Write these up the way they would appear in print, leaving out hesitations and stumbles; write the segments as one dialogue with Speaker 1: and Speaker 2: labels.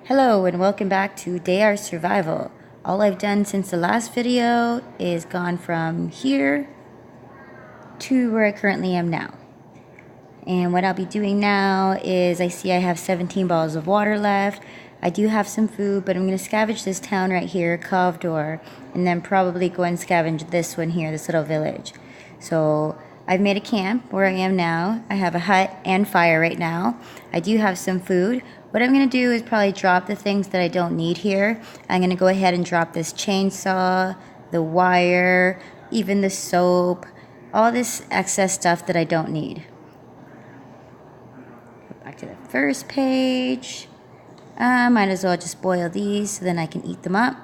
Speaker 1: Hello and welcome back to Day Our Survival. All I've done since the last video is gone from here to where I currently am now. And what I'll be doing now is I see I have 17 bottles of water left. I do have some food, but I'm going to scavenge this town right here, Kovdor, and then probably go and scavenge this one here, this little village. So I've made a camp where I am now. I have a hut and fire right now. I do have some food. What I'm going to do is probably drop the things that I don't need here. I'm going to go ahead and drop this chainsaw, the wire, even the soap, all this excess stuff that I don't need. Go back to the first page. Might as well just boil these so then I can eat them up.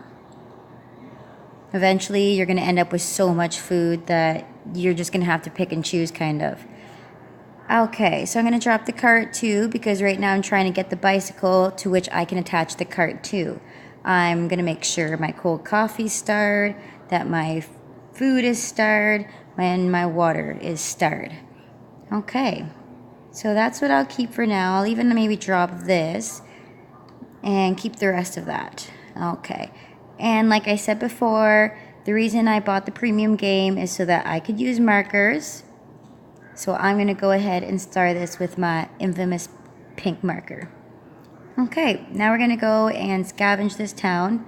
Speaker 1: Eventually, you're going to end up with so much food that you're just going to have to pick and choose, kind of. Okay, so I'm going to drop the cart too, because right now I'm trying to get the bicycle to which I can attach the cart to. I'm going to make sure my cold coffee's starred, that my food is starred, and my water is starred. Okay, so that's what I'll keep for now. I'll even maybe drop this and keep the rest of that. Okay. And like I said before, the reason I bought the premium game is so that I could use markers. So I'm going to go ahead and start this with my infamous pink marker. Okay, now we're going to go and scavenge this town.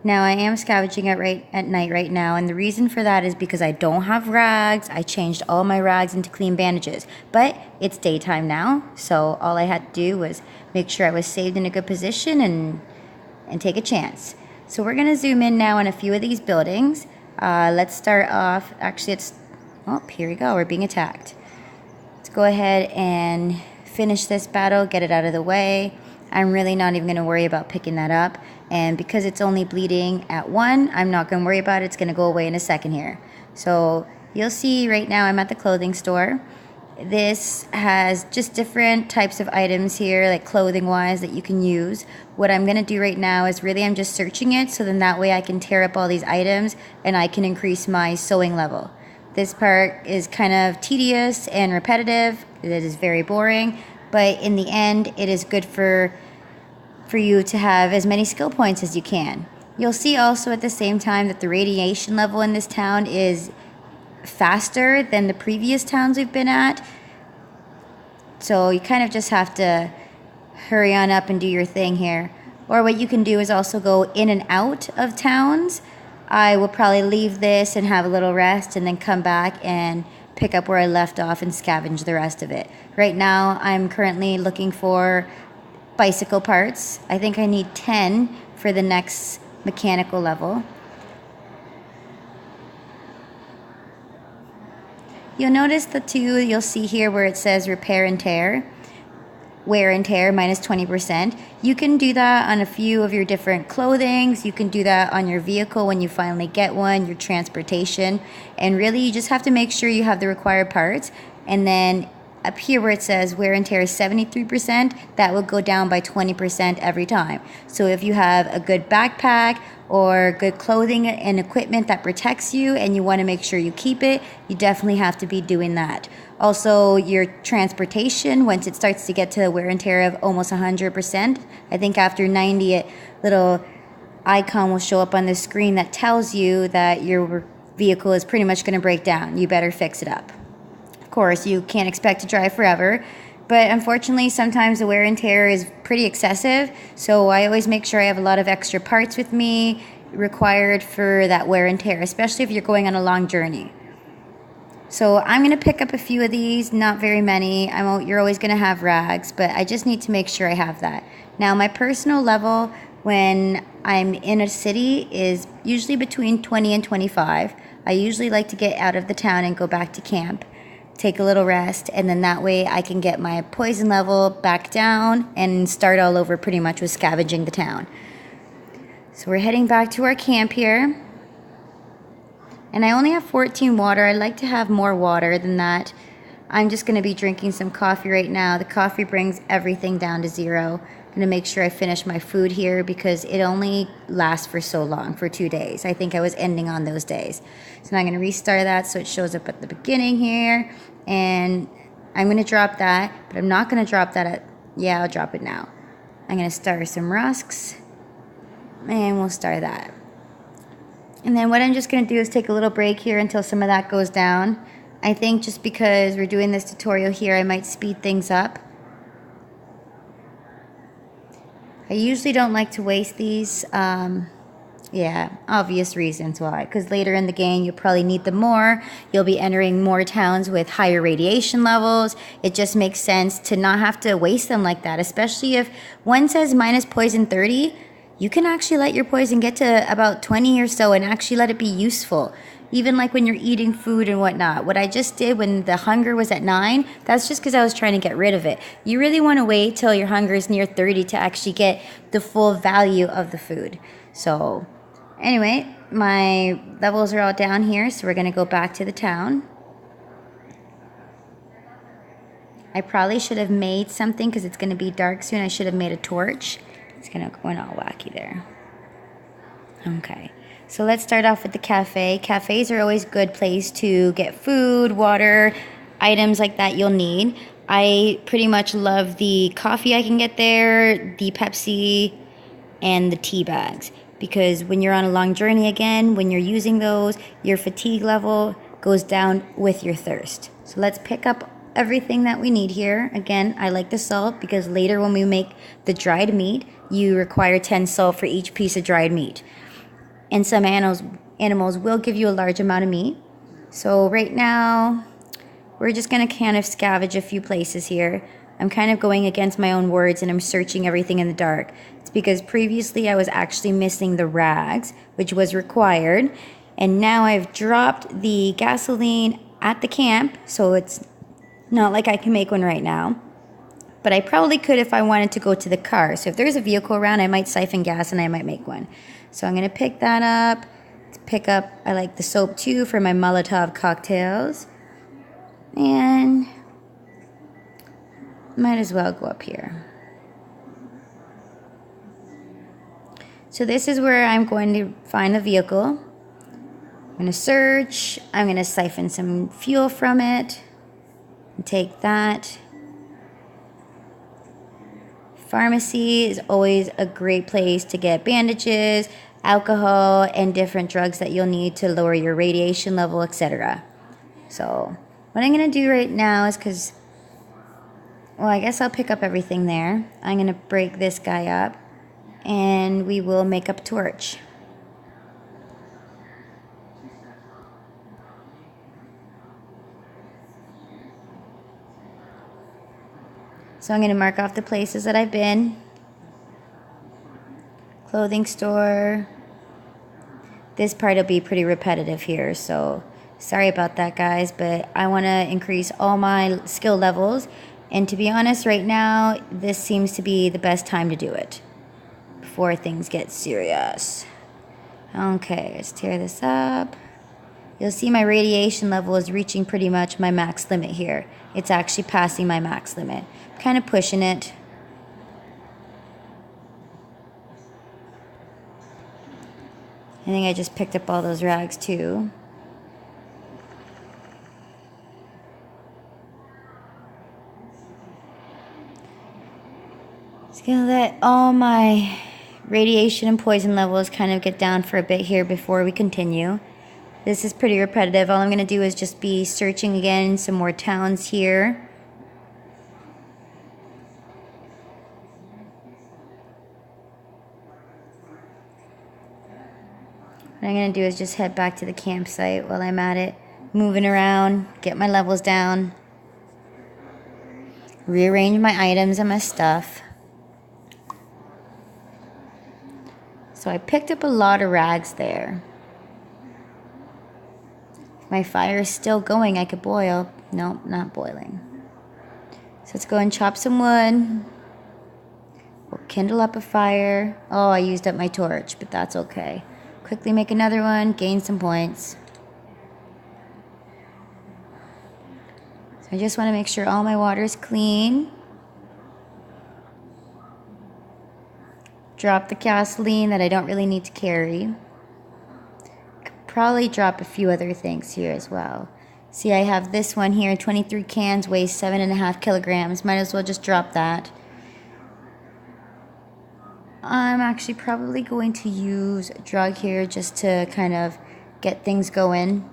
Speaker 1: Now I am scavenging at night right now, and the reason for that is because I don't have rags. I changed all my rags into clean bandages, but it's daytime now, so all I had to do was make sure I was saved in a good position and take a chance. So we're going to zoom in now on a few of these buildings. Let's start off. Actually, here we go. We're being attacked. Let's go ahead and finish this battle, get it out of the way. I'm really not even going to worry about picking that up. And because it's only bleeding at 1, I'm not going to worry about it. It's going to go away in a second here. So you'll see right now I'm at the clothing store. This has just different types of items here, like clothing-wise, that you can use. What I'm going to do right now is really I'm just searching it, so then that way I can tear up all these items and I can increase my sewing level. This part is kind of tedious and repetitive. It is very boring, but in the end, it is good for you to have as many skill points as you can. You'll see also at the same time that the radiation level in this town is faster than the previous towns we've been at. So you kind of just have to hurry on up and do your thing here. Or what you can do is also go in and out of towns. I will probably leave this and have a little rest and then come back and pick up where I left off and scavenge the rest of it. Right now I'm currently looking for bicycle parts. I think I need 10 for the next mechanical level. You'll notice the two you'll see here where it says repair and tear, wear and tear minus 20%. You can do that on a few of your different clothings. You can do that on your vehicle when you finally get one, your transportation. And really you just have to make sure you have the required parts. And then up here where it says wear and tear is 73%, that will go down by 20% every time. So if you have a good backpack or good clothing and equipment that protects you and you want to make sure you keep it, you definitely have to be doing that. Also, your transportation, once it starts to get to the wear and tear of almost 100%, I think after 90, a little icon will show up on the screen that tells you that your vehicle is pretty much going to break down. You better fix it up. Of course, you can't expect to drive forever, but unfortunately sometimes the wear and tear is pretty excessive, so I always make sure I have a lot of extra parts with me required for that wear and tear, especially if you're going on a long journey. So I'm going to pick up a few of these, not very many. You're always going to have rags, but I just need to make sure I have that. Now my personal level when I'm in a city is usually between 20 and 25. I usually like to get out of the town and go back to camp, take a little rest, and then that way I can get my poison level back down and start all over pretty much with scavenging the town. So we're heading back to our camp here. And I only have 14 water. I'd like to have more water than that. I'm just going to be drinking some coffee right now. The coffee brings everything down to 0. I'm going to make sure I finish my food here because it only lasts for so long, for 2 days. I think I was ending on those days. So now I'm going to restart that so it shows up at the beginning here. And I'm going to drop that, but I'm not going to drop that I'll drop it now. I'm going to stir some rusks, and we'll stir that. And then what I'm just going to do is take a little break here until some of that goes down. I think just because we're doing this tutorial here, I might speed things up. I usually don't like to waste these. Yeah, obvious reasons why. Because later in the game, you'll probably need them more. You'll be entering more towns with higher radiation levels. It just makes sense to not have to waste them like that. Especially if one says minus poison 30, you can actually let your poison get to about 20 or so and actually let it be useful. Even like when you're eating food and whatnot. What I just did when the hunger was at 9, that's just because I was trying to get rid of it. You really want to wait till your hunger is near 30 to actually get the full value of the food. So anyway, my levels are all down here, so we're going to go back to the town. I probably should have made something because it's going to be dark soon. I should have made a torch. It's going to go all wacky there. Okay. So let's start off with the cafe. Cafes are always a good place to get food, water, items like that you'll need. I pretty much love the coffee I can get there, the Pepsi, and the tea bags. Because when you're on a long journey again, when you're using those, your fatigue level goes down with your thirst. So let's pick up everything that we need here. Again, I like the salt because later when we make the dried meat, you require 10 salt for each piece of dried meat. And some animals will give you a large amount of meat. So right now, we're just going to kind of scavenge a few places here. I'm kind of going against my own words and I'm searching everything in the dark. It's because previously I was actually missing the rags, which was required. And now I've dropped the gasoline at the camp, so it's not like I can make one right now. But I probably could if I wanted to go to the car. So if there's a vehicle around, I might siphon gas and I might make one. So I'm going to pick that up. I like the soap too for my Molotov cocktails. And might as well go up here. So this is where I'm going to find a vehicle. I'm going to search. I'm going to siphon some fuel from it. And take that. Pharmacy is always a great place to get bandages, alcohol, and different drugs that you'll need to lower your radiation level, etc. So what I'm going to do right now is I guess I'll pick up everything there. I'm going to break this guy up, and we will make up a torch. So I'm going to mark off the places that I've been. Clothing store. This part will be pretty repetitive here, so sorry about that, guys, but I want to increase all my skill levels. And to be honest, right now, this seems to be the best time to do it before things get serious. Okay, let's tear this up. You'll see my radiation level is reaching pretty much my max limit here. It's actually passing my max limit. I'm kind of pushing it. I think I just picked up all those rags too. Just gonna let all my radiation and poison levels kind of get down for a bit here before we continue. This is pretty repetitive. All I'm going to do is just be searching again some more towns here. What I'm going to do is just head back to the campsite while I'm at it. Moving around, get my levels down. Rearrange my items and my stuff. So I picked up a lot of rags there. My fire is still going. I could boil. Nope, not boiling. So let's go and chop some wood. We'll kindle up a fire. Oh, I used up my torch, but that's okay. Quickly make another one, gain some points. So I just want to make sure all my water is clean. Drop the gasoline that I don't really need to carry. Probably drop a few other things here as well. See, I have this one here, 23 cans, weighs 7.5 kilograms. Might as well just drop that. I'm actually probably going to use a drug here just to kind of get things going.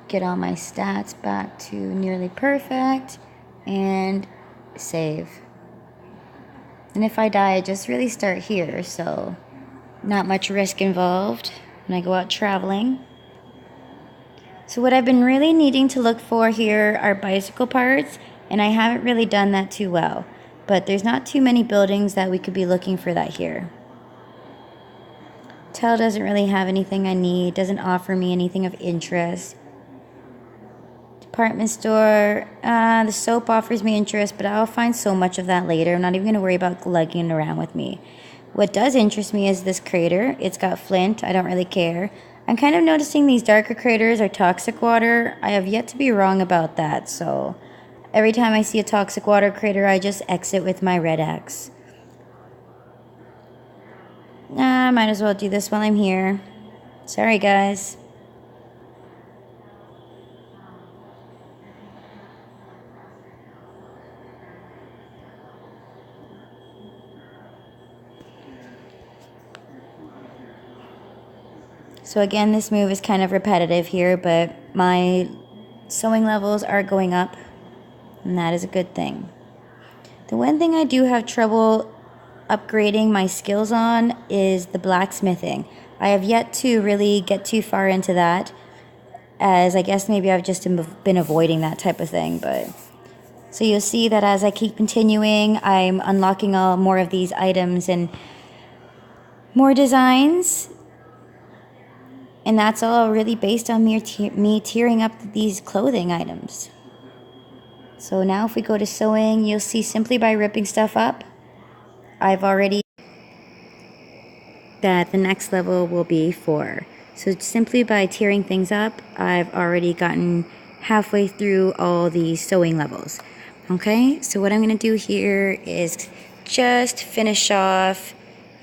Speaker 1: Get all my stats back to nearly perfect and save. And if I die, I just really start here, so not much risk involved when I go out traveling. So what I've been really needing to look for here are bicycle parts, and I haven't really done that too well. But there's not too many buildings that we could be looking for that here. Hotel doesn't really have anything I need, doesn't offer me anything of interest. Department store, the soap offers me interest, but I'll find so much of that later. I'm not even going to worry about lugging it around with me. What does interest me is this crater. It's got flint. I don't really care. I'm kind of noticing these darker craters are toxic water. I have yet to be wrong about that, so every time I see a toxic water crater, I just exit with my red X. I might as well do this while I'm here. Sorry, guys. So again, this move is kind of repetitive here, but my sewing levels are going up, and that is a good thing. The one thing I do have trouble upgrading my skills on is the blacksmithing. I have yet to really get too far into that, as I guess maybe I've just been avoiding that type of thing. But so you'll see that as I keep continuing, I'm unlocking more of these items and more designs. And that's all really based on me tearing up these clothing items. So now if we go to sewing, you'll see simply by ripping stuff up, I've already that the next level will be 4. So simply by tearing things up, I've already gotten halfway through all the sewing levels. Okay, so what I'm going to do here is just finish off.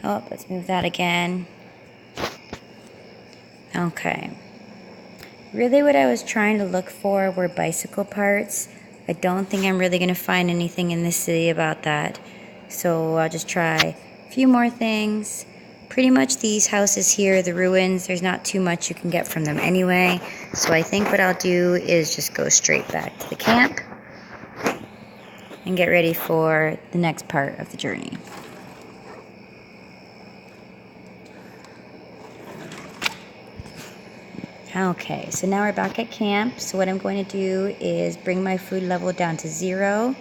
Speaker 1: Oh, let's move that again. Okay. Really what I was trying to look for were bicycle parts. I don't think I'm really going to find anything in this city about that. So I'll just try a few more things. Pretty much these houses here, the ruins, there's not too much you can get from them anyway. So I think what I'll do is just go straight back to the camp and get ready for the next part of the journey. Okay, so now we're back at camp. So what I'm going to do is bring my food level down to 0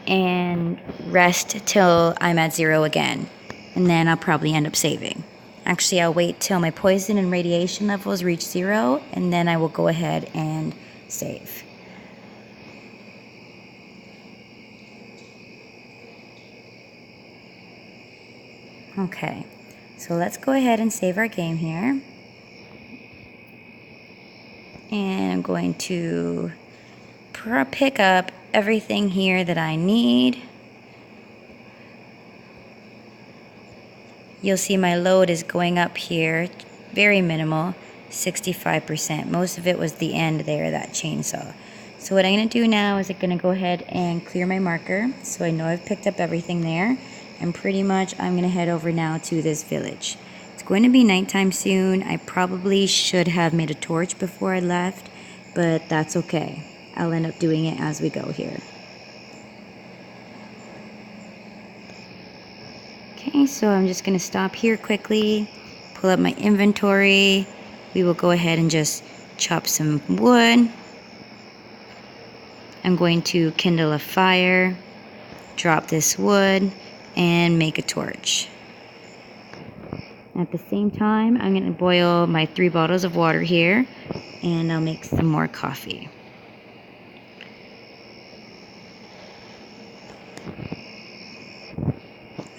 Speaker 1: and rest till I'm at 0 again. And then I'll probably end up saving. Actually, I'll wait till my poison and radiation levels reach 0, and then I will go ahead and save. Okay, so let's go ahead and save our game here. And I'm going to pick up everything here that I need. You'll see my load is going up here, very minimal, 65%. Most of it was the end there, that chainsaw. So what I'm going to do now is I'm going to go ahead and clear my marker, so I know I've picked up everything there. And pretty much I'm going to head over now to this village. It's going to be nighttime soon. I probably should have made a torch before I left, but that's okay. I'll end up doing it as we go here. Okay, so I'm just going to stop here quickly, pull up my inventory. We will go ahead and just chop some wood. I'm going to kindle a fire, drop this wood, and make a torch. At the same time, I'm going to boil my 3 bottles of water here, and I'll make some more coffee.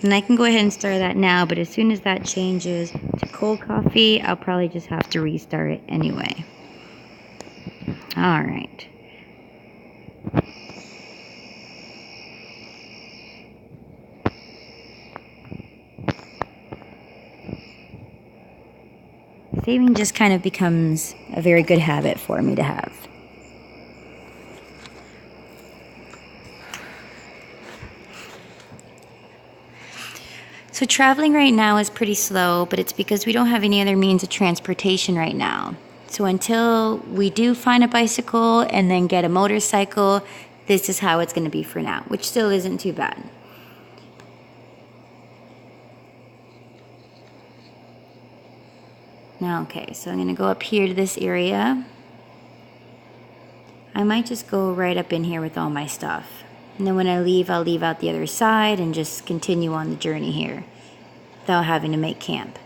Speaker 1: And I can go ahead and start that now, but as soon as that changes to cold coffee, I'll probably just have to restart it anyway. All right. Saving just kind of becomes a very good habit for me to have. So traveling right now is pretty slow, but it's because we don't have any other means of transportation right now. So until we do find a bicycle and then get a motorcycle, this is how it's going to be for now, which still isn't too bad. Now, okay, so I'm going to go up here to this area. I might just go right up in here with all my stuff. And then when I leave, I'll leave out the other side and just continue on the journey here without having to make camp.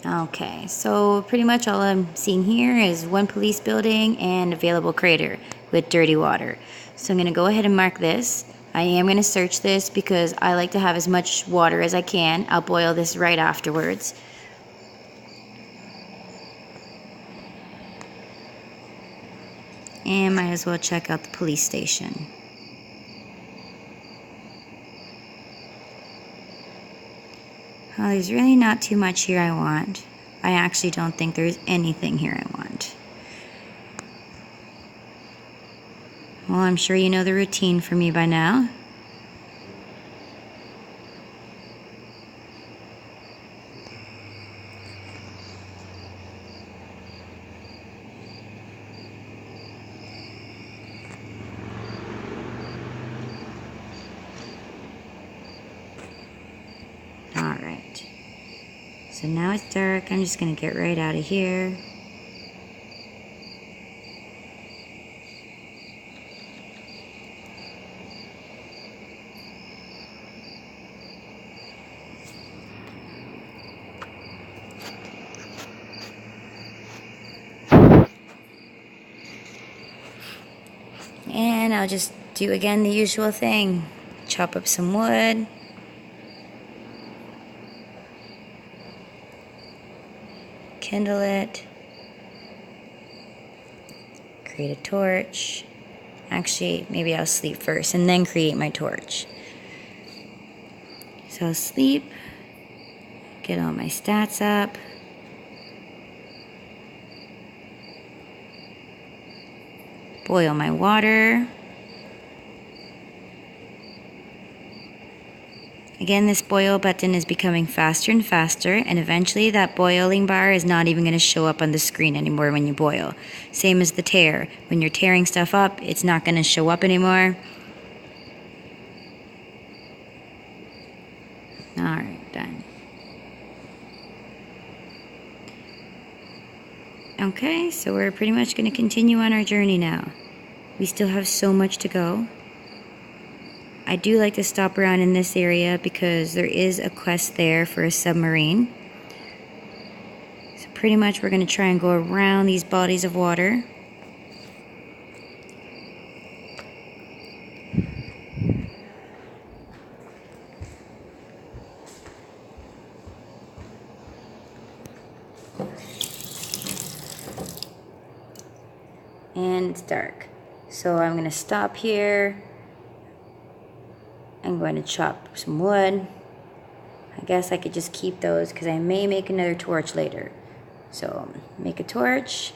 Speaker 1: Okay, so pretty much all I'm seeing here is one police building and available crater with dirty water. So I'm going to go ahead and mark this. I am going to search this because I like to have as much water as I can. I'll boil this right afterwards. And might as well check out the police station. Well, there's really not too much here I want. I actually don't think there's anything here I want. Well, I'm sure you know the routine for me by now. Alright, so now it's dark. I'm just going to get right out of here. And I'll just do again the usual thing. Chop up some wood. Kindle it, create a torch. Actually, maybe I'll sleep first and then create my torch. So I'll sleep, get all my stats up. Boil my water. Again, this boil button is becoming faster and faster, and eventually that boiling bar is not even going to show up on the screen anymore when you boil. Same as the tear. When you're tearing stuff up, it's not going to show up anymore. Alright, done. Okay, so we're pretty much going to continue on our journey now. We still have so much to go. I do like to stop around in this area because there is a quest there for a submarine. So pretty much we're going to try and go around these bodies of water. And it's dark. So I'm going to stop here. I'm going to chop some wood. I guess I could just keep those because I may make another torch later. So make a torch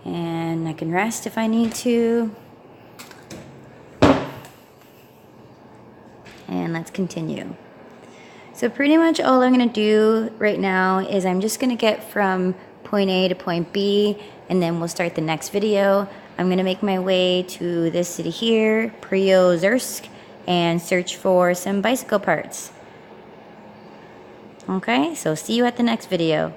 Speaker 1: and I can rest if I need to. And let's continue. So pretty much all I'm going to do right now is I'm just going to get from point A to point B, and then we'll start the next video. I'm going to make my way to this city here, Belomorsk, and search for some bicycle parts. Okay, so see you at the next video.